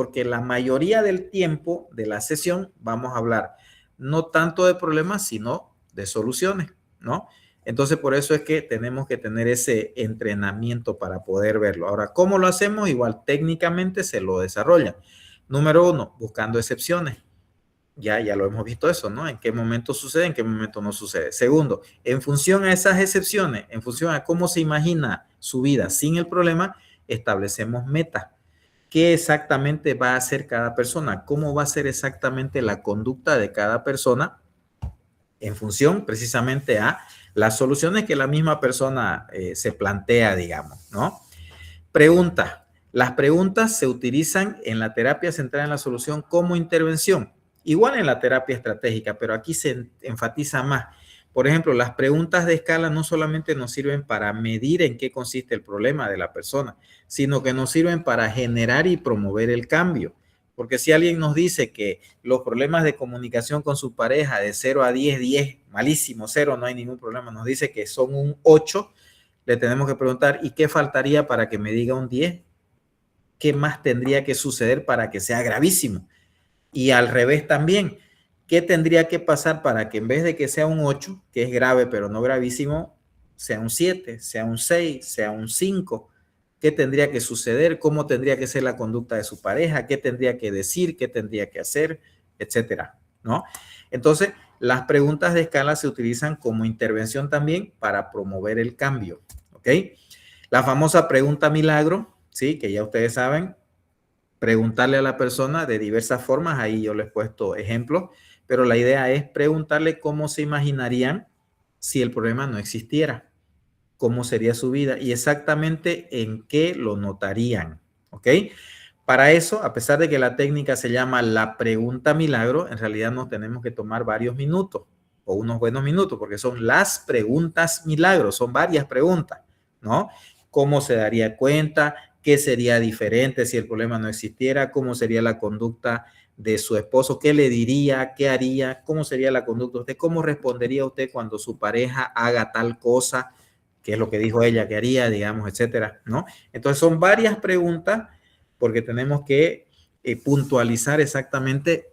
porque la mayoría del tiempo de la sesión vamos a hablar no tanto de problemas, sino de soluciones, ¿no? Entonces, por eso es que tenemos que tener ese entrenamiento para poder verlo. Ahora, ¿cómo lo hacemos? Igual técnicamente se lo desarrolla. Número uno, buscando excepciones. Ya lo hemos visto eso, ¿no? En qué momento sucede, en qué momento no sucede. Segundo, en función a esas excepciones, en función a cómo se imagina su vida sin el problema, establecemos metas. ¿Qué exactamente va a hacer cada persona? ¿Cómo va a ser exactamente la conducta de cada persona en función precisamente a las soluciones que la misma persona se plantea, digamos, ¿no? Pregunta. Las preguntas se utilizan en la terapia centrada en la solución como intervención. Igual en la terapia estratégica, pero aquí se enfatiza más. Por ejemplo, las preguntas de escala no solamente nos sirven para medir en qué consiste el problema de la persona, sino que nos sirven para generar y promover el cambio. Porque si alguien nos dice que los problemas de comunicación con su pareja de 0 a 10, 10, malísimo, 0, no hay ningún problema, nos dice que son un 8, le tenemos que preguntar, ¿y qué faltaría para que me diga un 10? ¿Qué más tendría que suceder para que sea gravísimo? Y al revés también, ¿qué tendría que pasar para que en vez de que sea un 8, que es grave pero no gravísimo, sea un 7, sea un 6, sea un 5? ¿Qué tendría que suceder? ¿Cómo tendría que ser la conducta de su pareja? ¿Qué tendría que decir? ¿Qué tendría que hacer? Etcétera, ¿no? Entonces, las preguntas de escala se utilizan como intervención también para promover el cambio, ¿ok? La famosa pregunta milagro, ¿sí? Que ya ustedes saben, preguntarle a la persona de diversas formas, ahí yo les he puesto ejemplos, pero la idea es preguntarle cómo se imaginarían si el problema no existiera, cómo sería su vida y exactamente en qué lo notarían, ¿ok? Para eso, a pesar de que la técnica se llama la pregunta milagro, en realidad nos tenemos que tomar varios minutos o unos buenos minutos, porque son las preguntas milagro, son varias preguntas, ¿no? ¿Cómo se daría cuenta? ¿Qué sería diferente si el problema no existiera? ¿Cómo sería la conducta de su esposo? ¿Qué le diría? ¿Qué haría? ¿Cómo sería la conducta de usted? ¿Cómo respondería usted cuando su pareja haga tal cosa? ¿Qué es lo que dijo ella que haría, digamos, etcétera, ¿no? Entonces son varias preguntas porque tenemos que puntualizar exactamente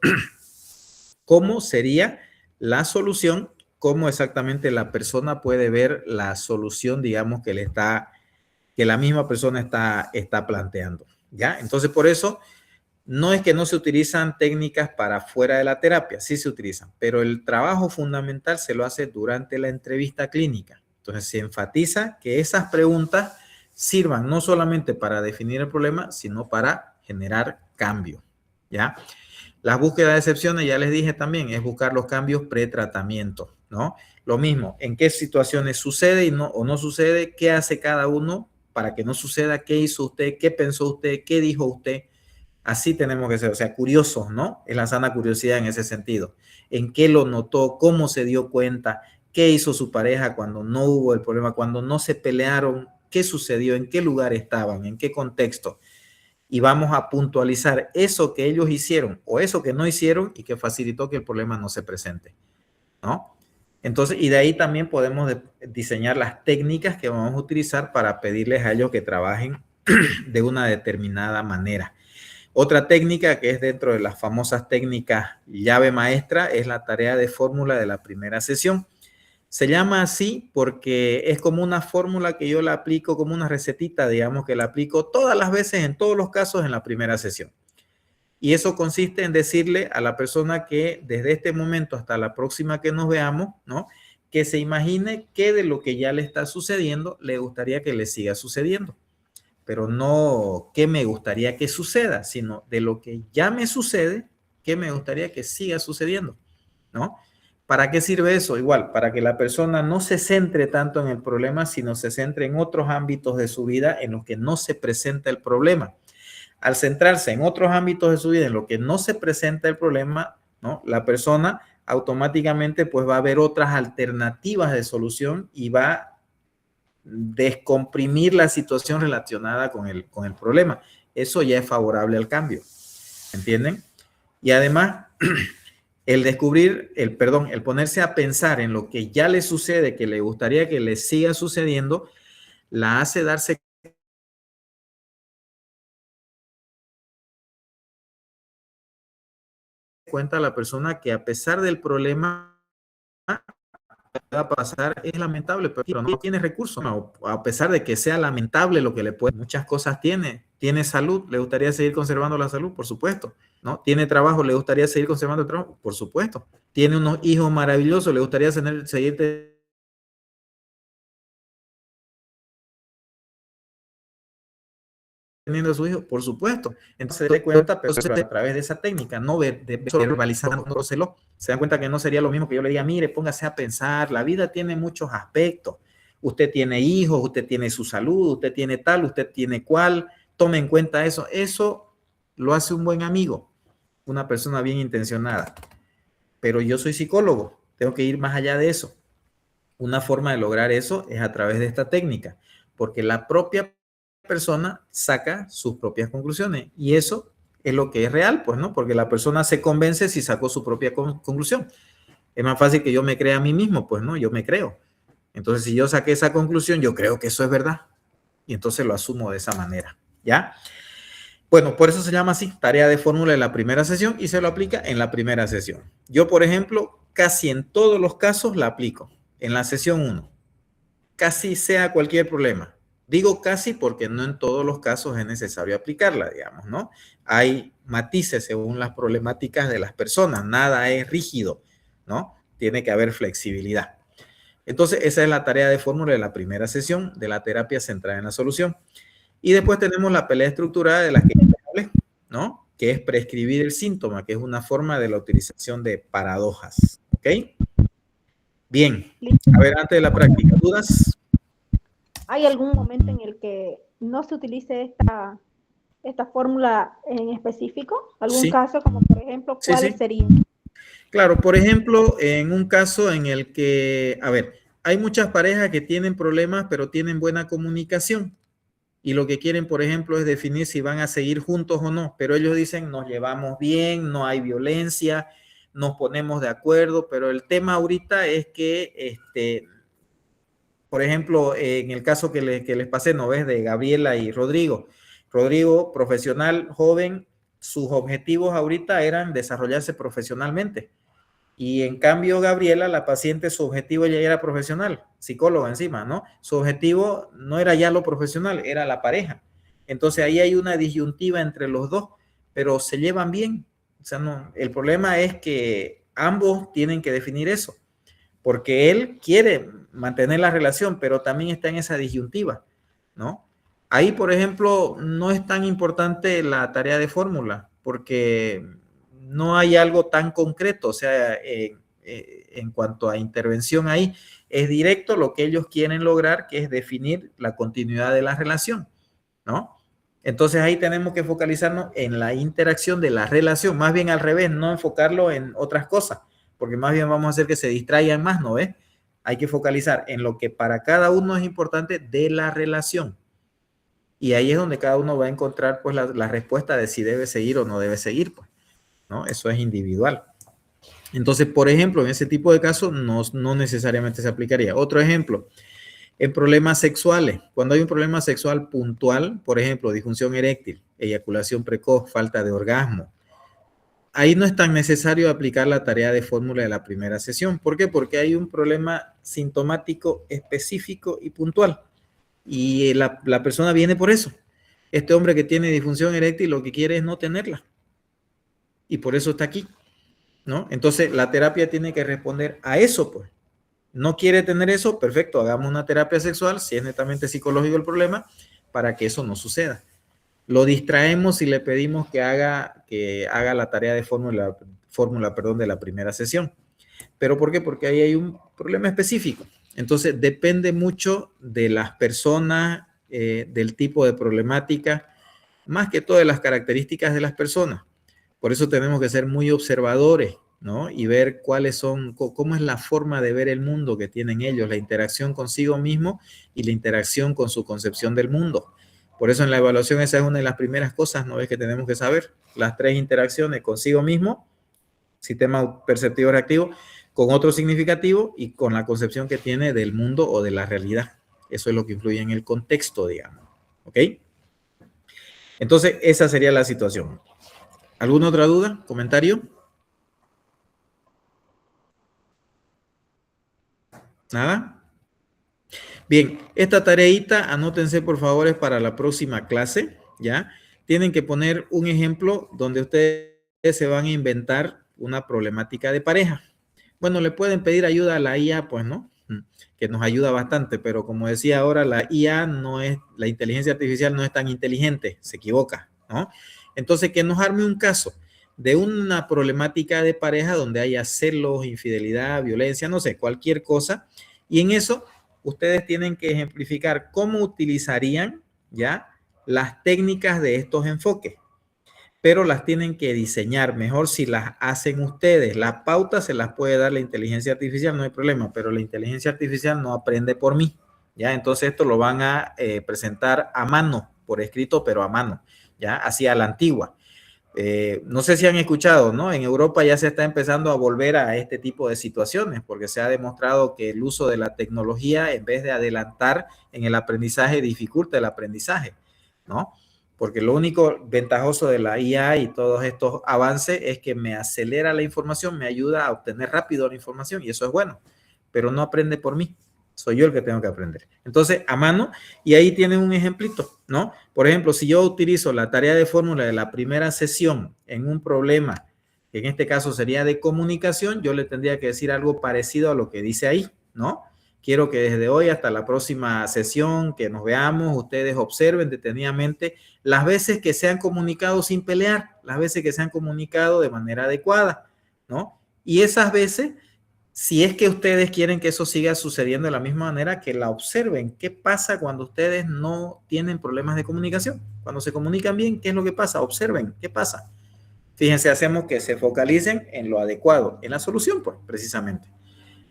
cómo sería la solución, cómo exactamente la persona puede ver la solución, digamos, que la misma persona está planteando, ¿ya? Entonces, por eso, no es que no se utilizan técnicas para fuera de la terapia, sí se utilizan, pero el trabajo fundamental se lo hace durante la entrevista clínica. Entonces, se enfatiza que esas preguntas sirvan no solamente para definir el problema, sino para generar cambio, ¿ya? Las búsquedas de excepciones, ya les dije también, es buscar los cambios pre-tratamiento, ¿no? Lo mismo, en qué situaciones sucede y no, o no sucede, qué hace cada uno para que no suceda, qué hizo usted, qué pensó usted, qué dijo usted. Así tenemos que ser, o sea, curiosos, ¿no? Es la sana curiosidad en ese sentido. ¿En qué lo notó? ¿Cómo se dio cuenta? ¿Qué hizo su pareja cuando no hubo el problema? Cuando no se pelearon, ¿qué sucedió? ¿En qué lugar estaban? ¿En qué contexto? Y vamos a puntualizar eso que ellos hicieron o eso que no hicieron y que facilitó que el problema no se presente, ¿no? Entonces, y de ahí también podemos diseñar las técnicas que vamos a utilizar para pedirles a ellos que trabajen de una determinada manera. Otra técnica que es dentro de las famosas técnicas llave maestra es la tarea de fórmula de la primera sesión. Se llama así porque es como una fórmula que yo la aplico, como una recetita, digamos, que la aplico todas las veces, en todos los casos, en la primera sesión. Y eso consiste en decirle a la persona que desde este momento hasta la próxima que nos veamos, ¿no? Que se imagine qué de lo que ya le está sucediendo le gustaría que le siga sucediendo. Pero no qué me gustaría que suceda, sino de lo que ya me sucede, qué me gustaría que siga sucediendo, ¿no? ¿Para qué sirve eso? Igual, para que la persona no se centre tanto en el problema, sino se centre en otros ámbitos de su vida en los que no se presenta el problema. Al centrarse en otros ámbitos de su vida en los que no se presenta el problema, ¿no? La persona automáticamente pues va a ver otras alternativas de solución y va a descomprimir la situación relacionada con el problema. Eso ya es favorable al cambio, ¿entienden? Y además, el ponerse a pensar en lo que ya le sucede, que le gustaría que le siga sucediendo, la hace darse cuenta la persona que a pesar del problema que va a pasar es lamentable, pero no tiene recursos, no, a pesar de que sea lamentable lo que le puede, muchas cosas tiene salud, le gustaría seguir conservando la salud, por supuesto, ¿no? Tiene trabajo, le gustaría seguir conservando el trabajo, por supuesto, tiene unos hijos maravillosos, le gustaría seguir teniendo a su hijo, por supuesto. Entonces se da cuenta, pero a través de esa técnica, no verbalizándoselo, se dan cuenta que no sería lo mismo que yo le diga, mire, póngase a pensar, la vida tiene muchos aspectos. Usted tiene hijos, usted tiene su salud, usted tiene tal, usted tiene cual, tome en cuenta eso. Eso lo hace un buen amigo, una persona bien intencionada. Pero yo soy psicólogo, tengo que ir más allá de eso. Una forma de lograr eso es a través de esta técnica, porque la propia persona saca sus propias conclusiones y eso es lo que es real, pues, ¿no? Porque la persona se convence si sacó su propia conclusión. Es más fácil que yo me crea a mí mismo, pues, ¿no? Yo me creo. Entonces, si yo saqué esa conclusión, yo creo que eso es verdad y entonces lo asumo de esa manera, ¿ya? Bueno, por eso se llama así, tarea de fórmula en la primera sesión y se lo aplica en la primera sesión. Yo, por ejemplo, casi en todos los casos la aplico en la sesión 1, casi sea cualquier problema. Digo casi porque no en todos los casos es necesario aplicarla, digamos, ¿no? Hay matices según las problemáticas de las personas, nada es rígido, ¿no? Tiene que haber flexibilidad. Entonces, esa es la tarea de fórmula de la primera sesión de la terapia centrada en la solución. Y después tenemos la pelea estructurada de la que hablé, ¿no? Que es prescribir el síntoma, que es una forma de la utilización de paradojas, ¿ok? Bien, a ver, antes de la práctica, ¿dudas? ¿Hay algún momento en el que no se utilice esta fórmula en específico? ¿Algún Sí, caso, como por ejemplo, sí, cuáles sí. serían? Claro, por ejemplo, en un caso en el que, a ver, hay muchas parejas que tienen problemas, pero tienen buena comunicación. Y lo que quieren, por ejemplo, es definir si van a seguir juntos o no. Pero ellos dicen, nos llevamos bien, no hay violencia, nos ponemos de acuerdo. Pero el tema ahorita es que, por ejemplo, en el caso que les pasé, ¿no ves? De Gabriela y Rodrigo. Rodrigo, profesional, joven, sus objetivos ahorita eran desarrollarse profesionalmente. Y en cambio, Gabriela, la paciente, su objetivo ya era profesional, psicóloga encima, ¿no? Su objetivo no era ya lo profesional, era la pareja. Entonces ahí hay una disyuntiva entre los dos, pero se llevan bien. O sea, no, el problema es que ambos tienen que definir eso, porque él quiere mantener la relación, pero también está en esa disyuntiva, ¿no? Ahí, por ejemplo, no es tan importante la tarea de fórmula, porque no hay algo tan concreto, o sea, en cuanto a intervención ahí, es directo lo que ellos quieren lograr, que es definir la continuidad de la relación, ¿no? Entonces ahí tenemos que focalizarnos en la interacción de la relación, más bien al revés, no enfocarlo en otras cosas, porque más bien vamos a hacer que se distraigan más, ¿no ves? Hay que focalizar en lo que para cada uno es importante de la relación. Y ahí es donde cada uno va a encontrar pues la respuesta de si debe seguir o no debe seguir, pues, ¿no? Eso es individual. Entonces, por ejemplo, en ese tipo de casos no necesariamente se aplicaría. Otro ejemplo, en problemas sexuales, cuando hay un problema sexual puntual, por ejemplo, disfunción eréctil, eyaculación precoz, falta de orgasmo, ahí no es tan necesario aplicar la tarea de fórmula de la primera sesión. ¿Por qué? Porque hay un problema sintomático específico y puntual. Y la persona viene por eso. Este hombre que tiene disfunción eréctil lo que quiere es no tenerla. Y por eso está aquí, ¿no? Entonces la terapia tiene que responder a eso, pues. No quiere tener eso, perfecto, hagamos una terapia sexual, si es netamente psicológico el problema, para que eso no suceda. Lo distraemos y le pedimos que haga la tarea de fórmula, perdón, de la primera sesión. ¿Pero por qué? Porque ahí hay un problema específico. Entonces, depende mucho de las personas, del tipo de problemática, más que todo de las características de las personas. Por eso tenemos que ser muy observadores, ¿no? Y ver cómo es la forma de ver el mundo que tienen ellos, la interacción consigo mismo y la interacción con su concepción del mundo. Por eso en la evaluación esa es una de las primeras cosas, ¿no? Es que tenemos que saber las tres interacciones consigo mismo, sistema perceptivo reactivo, con otro significativo y con la concepción que tiene del mundo o de la realidad. Eso es lo que influye en el contexto, digamos. ¿Ok? Entonces, esa sería la situación. ¿Alguna otra duda? ¿Comentario? ¿Nada? Bien, esta tareita, anótense por favor, es para la próxima clase, ¿ya? Tienen que poner un ejemplo donde ustedes se van a inventar una problemática de pareja. Bueno, le pueden pedir ayuda a la IA, pues, ¿no? Que nos ayuda bastante, pero como decía ahora, la IA no es, la inteligencia artificial no es tan inteligente, se equivoca, ¿no? Entonces, que nos arme un caso de una problemática de pareja donde haya celos, infidelidad, violencia, no sé, cualquier cosa, y en eso ustedes tienen que ejemplificar cómo utilizarían ya las técnicas de estos enfoques, pero las tienen que diseñar mejor si las hacen ustedes. Las pautas se las puede dar la inteligencia artificial, no hay problema, pero la inteligencia artificial no aprende por mí, ¿ya? Entonces esto lo van a presentar a mano, por escrito, pero a mano, ¿ya? Así a la antigua. No sé si han escuchado, ¿no? En Europa ya se está empezando a volver a este tipo de situaciones porque se ha demostrado que el uso de la tecnología, en vez de adelantar en el aprendizaje, dificulta el aprendizaje, ¿no? Porque lo único ventajoso de la IA y todos estos avances es que me acelera la información, me ayuda a obtener rápido la información y eso es bueno, pero no aprende por mí. Soy yo el que tengo que aprender. Entonces, a mano, y ahí tienen un ejemplito, ¿no? Por ejemplo, si yo utilizo la tarea de fórmula de la primera sesión en un problema, que en este caso sería de comunicación, yo le tendría que decir algo parecido a lo que dice ahí, ¿no? Quiero que desde hoy hasta la próxima sesión que nos veamos, ustedes observen detenidamente las veces que se han comunicado sin pelear, las veces que se han comunicado de manera adecuada, ¿no? Y esas veces, si es que ustedes quieren que eso siga sucediendo de la misma manera, que la observen. ¿Qué pasa cuando ustedes no tienen problemas de comunicación? Cuando se comunican bien, ¿qué es lo que pasa? Observen, ¿qué pasa? Fíjense, hacemos que se focalicen en lo adecuado, en la solución, pues, precisamente.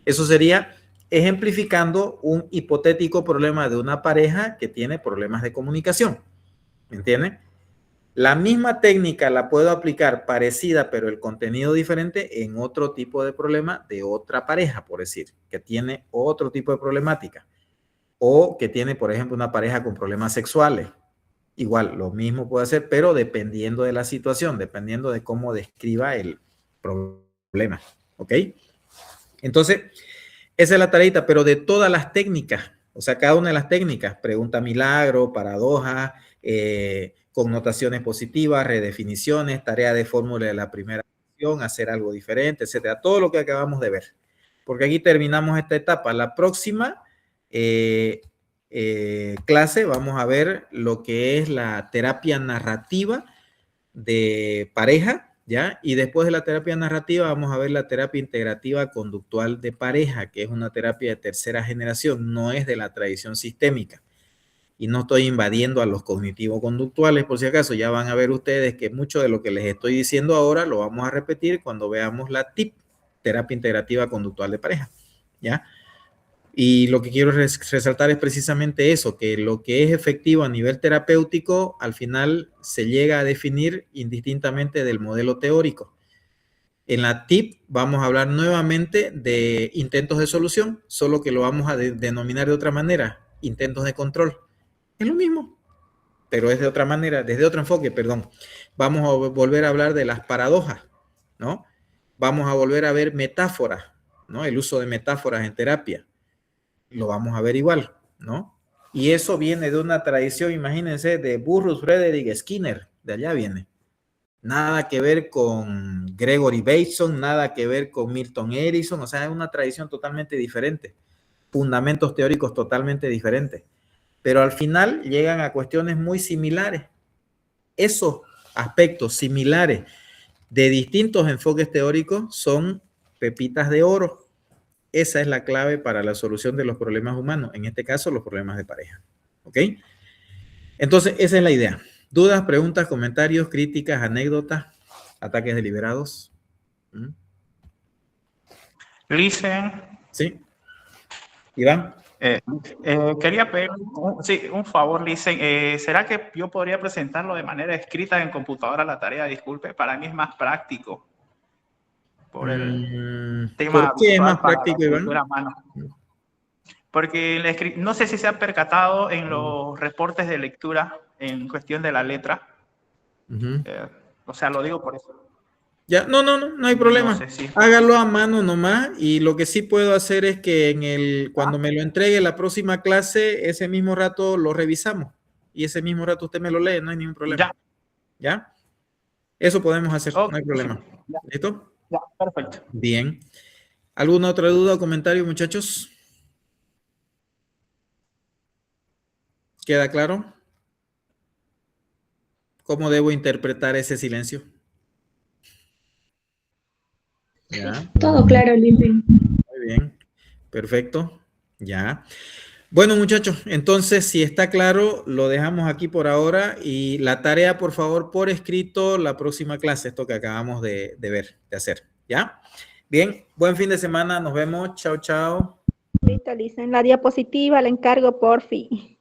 Eso sería ejemplificando un hipotético problema de una pareja que tiene problemas de comunicación. ¿Me entienden? La misma técnica la puedo aplicar parecida, pero el contenido diferente en otro tipo de problema de otra pareja, por decir, que tiene otro tipo de problemática. O que tiene, por ejemplo, una pareja con problemas sexuales. Igual, lo mismo puede hacer, pero dependiendo de la situación, dependiendo de cómo describa el problema. ¿Ok? Entonces, esa es la tareita, pero de todas las técnicas, o sea, cada una de las técnicas, pregunta milagro, paradoja, connotaciones positivas, redefiniciones, tarea de fórmula de la primera acción, hacer algo diferente, etcétera. Todo lo que acabamos de ver. Porque aquí terminamos esta etapa. La próxima clase vamos a ver lo que es la terapia narrativa de pareja, ¿ya? Y después de la terapia narrativa vamos a ver la terapia integrativa conductual de pareja, que es una terapia de tercera generación, no es de la tradición sistémica. Y no estoy invadiendo a los cognitivo-conductuales, por si acaso, ya van a ver ustedes que mucho de lo que les estoy diciendo ahora lo vamos a repetir cuando veamos la TIP, terapia integrativa conductual de pareja, ¿ya? Y lo que quiero resaltar es precisamente eso, que lo que es efectivo a nivel terapéutico, al final se llega a definir indistintamente del modelo teórico. En la TIP vamos a hablar nuevamente de intentos de solución, solo que lo vamos a denominar de otra manera, intentos de control. Es lo mismo, pero es de otra manera, desde otro enfoque, perdón. Vamos a volver a hablar de las paradojas, ¿no? Vamos a volver a ver metáforas, ¿no? El uso de metáforas en terapia. Lo vamos a ver igual, ¿no? Y eso viene de una tradición, imagínense, de Burroughs Frederick Skinner, de allá viene. Nada que ver con Gregory Bateson, nada que ver con Milton Erickson, o sea, es una tradición totalmente diferente, fundamentos teóricos totalmente diferentes, pero al final llegan a cuestiones muy similares. Esos aspectos similares de distintos enfoques teóricos son pepitas de oro. Esa es la clave para la solución de los problemas humanos, en este caso los problemas de pareja. ¿Ok? Entonces, esa es la idea. ¿Dudas, preguntas, comentarios, críticas, anécdotas, ataques deliberados? ¿Mm? Listen, ¿Sí? ¿Iván? quería pedir un favor, Listen. ¿Será que yo podría presentarlo de manera escrita en computadora la tarea? Disculpe, para mí es más práctico por el tema ¿Por qué es más visual para la práctico, escritura Iván? a mano. Porque no sé si se ha percatado en los reportes de lectura en cuestión de la letra. O sea, lo digo por eso. Ya, no hay problema. No sé si... Hágalo a mano nomás y lo que sí puedo hacer es que cuando me lo entregue la próxima clase, ese mismo rato lo revisamos y ese mismo rato usted me lo lee, no hay ningún problema. Ya. ¿Ya? Eso podemos hacer, Ok, no hay problema. ya. ¿Listo? Ya, perfecto. Bien. ¿Alguna otra duda o comentario, muchachos? ¿Queda claro? ¿Cómo debo interpretar ese silencio? Ya. Todo claro, Lilvin. Muy bien. Perfecto. Ya. Bueno, muchachos, entonces, si está claro, lo dejamos aquí por ahora y la tarea, por favor, por escrito, la próxima clase, esto que acabamos de ver, de hacer. ¿Ya? Bien, buen fin de semana, nos vemos. Chao, chao. Listo, Lisa. En la diapositiva le encargo, por fin.